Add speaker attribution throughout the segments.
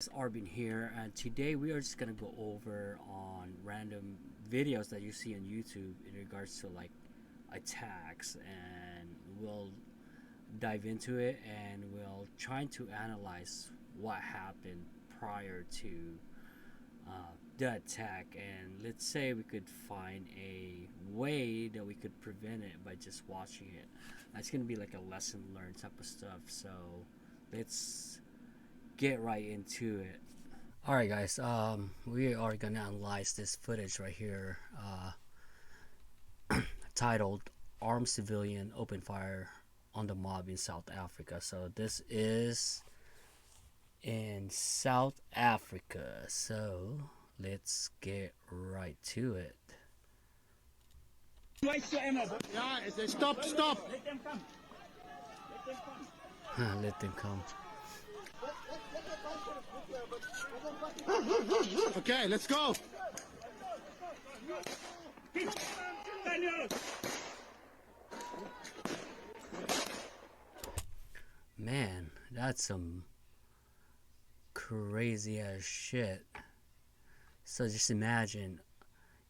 Speaker 1: It's Arvin here, and today we are just gonna go over on random videos that you see on YouTube in regards to like attacks, and we'll dive into it and we'll try to analyze what happened prior to the attack, and let's say we could find a way that we could prevent it by just watching it. That's gonna be like a lesson learned type of stuff. So let's get right into it. All right, guys. We are gonna analyze this footage right here, titled "Armed Civilian Open Fire on the Mob in South Africa." So this is in South Africa. So let's get right to it.
Speaker 2: Yeah, stop, stop.
Speaker 1: Let them come.
Speaker 2: Okay, let's go.
Speaker 1: Man, that's some crazy ass shit. So just imagine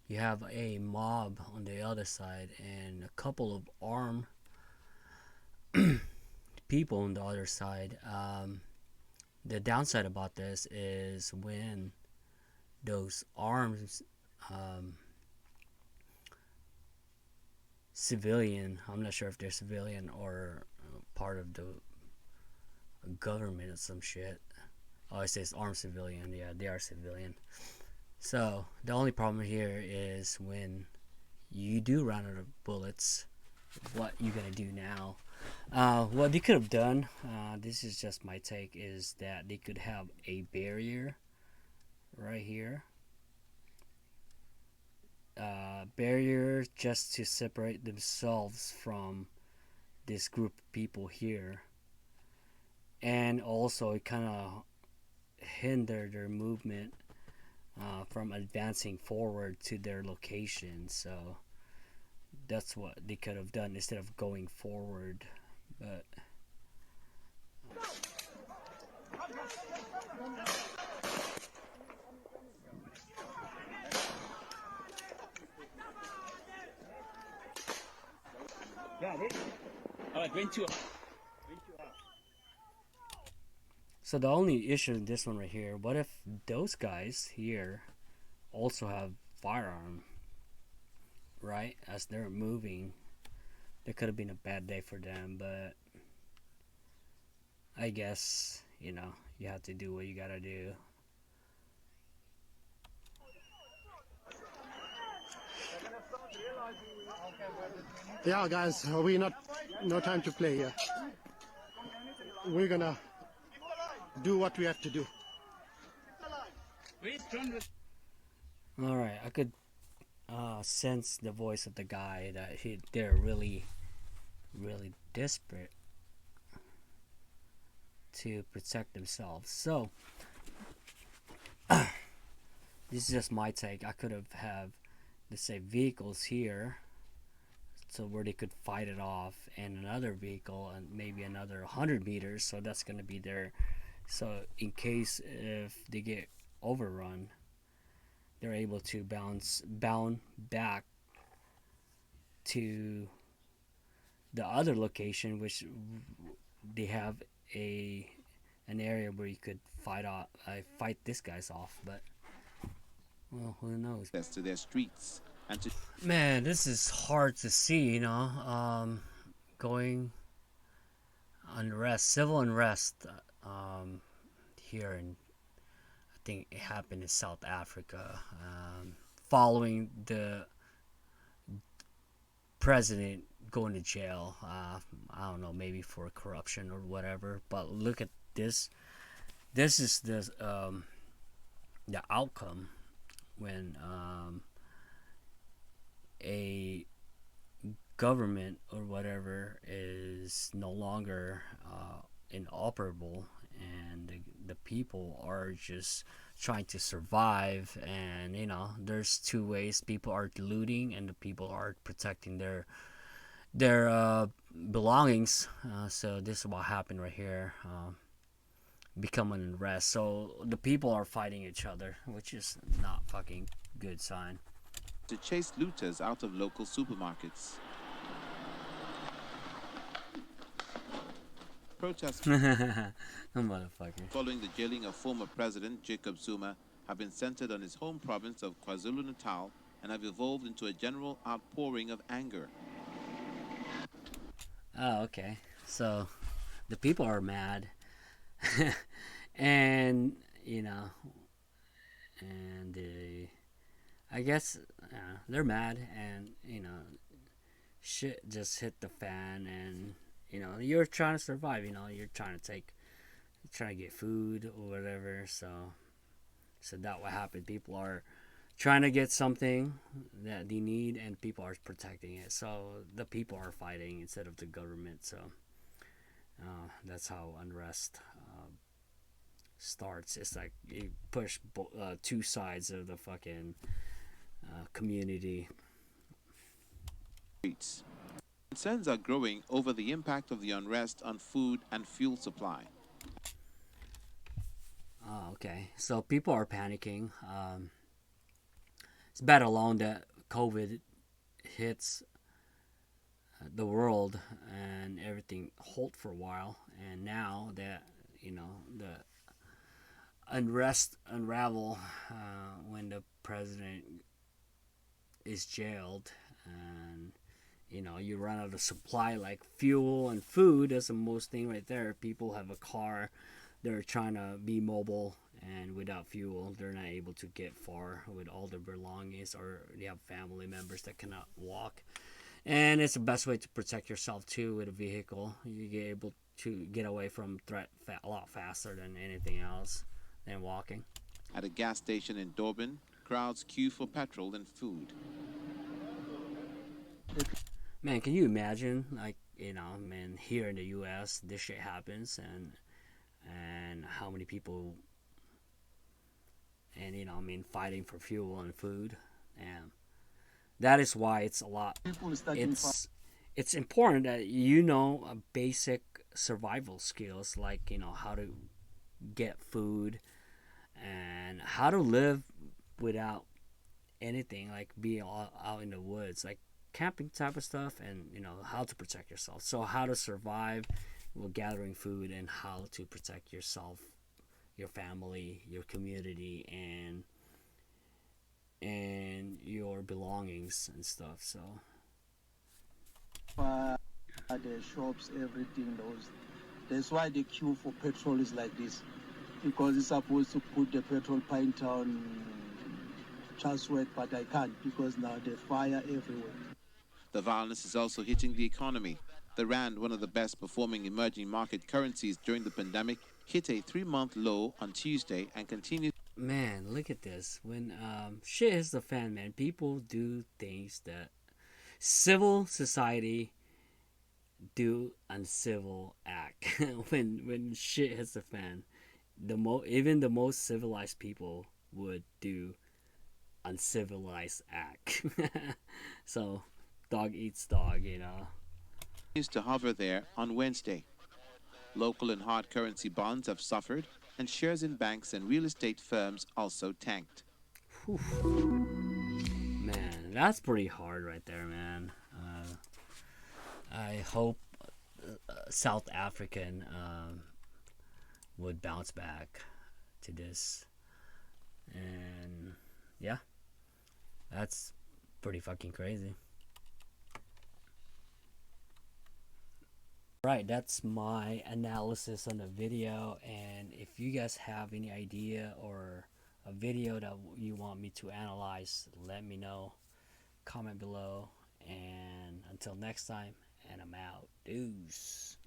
Speaker 1: you have a mob on the other side and a couple of armed people on the other side. The downside about this is when those arms civilian, I'm not sure if they're civilian or part of the government or some shit. Oh, it says armed civilian. Yeah, they are civilian. So the only problem here is when you do run out of bullets, what you gonna do now? What they could have done, this is just my take, is that they could have a barrier right here. Barrier just to separate themselves from this group of people here. And also it kind of hindered their movement from advancing forward to their location. So that's what they could have done instead of going forward. But so the only issue in this one right here, what if those guys here also have firearm, right? As they're moving, it could have been a bad day for them, but I guess, you have to do what you gotta do.
Speaker 2: Yeah, guys, we not no time to play here. We're gonna do what we have to do.
Speaker 1: All right, I could sense the voice of the guy that they're really, really desperate to protect themselves. So this is just my take. I could have, let's say, vehicles here, so where they could fight it off, and another vehicle, and maybe another 100 meters. So that's gonna be there. So in case if they get overrun, they're able to bound back to the other location, which they have an area where you could fight this guys off. But well, who knows?
Speaker 3: To their streets and to
Speaker 1: Man, this is hard to see. Going civil unrest, here in, I think it happened in South Africa, following the president going to jail. I don't know, maybe for corruption or whatever. But look at this. This is the outcome when a government or whatever is no longer inoperable, and the people are just trying to survive. And there's two ways: people are looting and the people are protecting their belongings. So this is what happened right here. become an unrest. So the people are fighting each other, which is not fucking good sign.
Speaker 3: To chase looters out of local supermarkets. Protests
Speaker 1: Motherfucker.
Speaker 3: following the jailing of former President Jacob Zuma have been centered on his home province of KwaZulu-Natal and have evolved into a general outpouring of anger.
Speaker 1: Oh, okay. So the people are mad, and you know, and I guess they're mad, and shit just hit the fan, and you're trying to survive. You're trying to get food or whatever. So that what happened. People are trying to get something that they need, and people are protecting it. So the people are fighting instead of the government. So that's how unrest starts. It's like you push two sides of the fucking community.
Speaker 3: Streets. Concerns are growing over the impact of the unrest on food and fuel supply.
Speaker 1: Oh, okay. So people are panicking. It's bad alone that COVID hits the world and everything halt for a while, and now that the unrest unravel when the president is jailed, and you run out of supply like fuel and food. That's the most thing right there. People have a car, they're trying to be mobile, and without fuel they're not able to get far with all their belongings, or they have family members that cannot walk. And it's the best way to protect yourself too. With a vehicle, you get able to get away from threat a lot faster than anything else than walking.
Speaker 3: At a gas station in Durban, crowds queue for petrol and food.
Speaker 1: Man, can you imagine, like, man, here in the U.S. this shit happens, and how many people, and fighting for fuel and food, and that is why it's a lot. It's important that a basic survival skills, like how to get food and how to live without anything, like be out in the woods, like camping type of stuff, and how to protect yourself. So how to survive with gathering food, and how to protect yourself, your family, your community, and your belongings and stuff. So
Speaker 4: the shops, everything, that's why the queue for petrol is like this, because it's supposed to put the petrol pint on Chatsworth, but I can't because now there's fire everywhere.
Speaker 3: The violence is also hitting the economy. The rand, one of the best performing emerging market currencies during the pandemic, hit a 3-month low on Tuesday and continues.
Speaker 1: man, look at this. When shit hits the fan, man, people do things that civil society do uncivil act. when shit hits the fan, even the most civilized people would do uncivilized act. So dog eats dog.
Speaker 3: Continues to hover there on Wednesday. Local and hard currency bonds have suffered, and shares in banks and real estate firms also tanked.
Speaker 1: Whew. Man, that's pretty hard right there, man. I hope South African would bounce back to this, and yeah, that's pretty fucking crazy. Right, that's my analysis on the video, and if you guys have any idea or a video that you want me to analyze, let me know. Comment below, and until next time, and I'm out. Deuce.